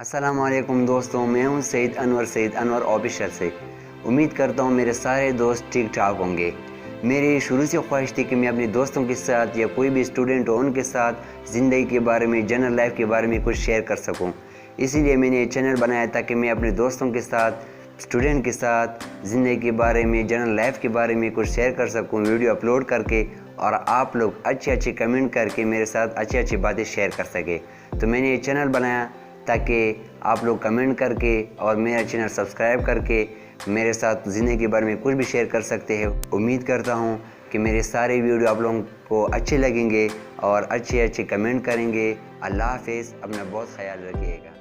अस्सलाम वालेकुम दोस्तों, मैं हूं SaeedAnwar ऑफिशियल से। उम्मीद करता हूं मेरे सारे दोस्त ठीक ठाक होंगे। मेरी शुरू से ख्वाहिश थी कि मैं अपने दोस्तों के साथ या कोई भी स्टूडेंट हो उनके साथ ज़िंदगी के बारे में, जनरल लाइफ के बारे में कुछ शेयर कर सकूं। इसीलिए मैंने ये चैनल बनाया ताकि मैं अपने दोस्तों के साथ, स्टूडेंट के साथ ज़िंदगी के बारे में, जनरल लाइफ के बारे में कुछ शेयर कर सकूं, वीडियो अपलोड करके, और आप लोग अच्छे कमेंट करके मेरे साथ अच्छी बातें शेयर कर सके। तो मैंने ये चैनल बनाया ताकि आप लोग कमेंट करके और मेरा चैनल सब्सक्राइब करके मेरे साथ ज़िंदगी के बारे में कुछ भी शेयर कर सकते हैं। उम्मीद करता हूँ कि मेरे सारे वीडियो आप लोगों को अच्छे लगेंगे और अच्छे कमेंट करेंगे। अल्लाह हाफ़िज़, अपना बहुत ख्याल रखिएगा।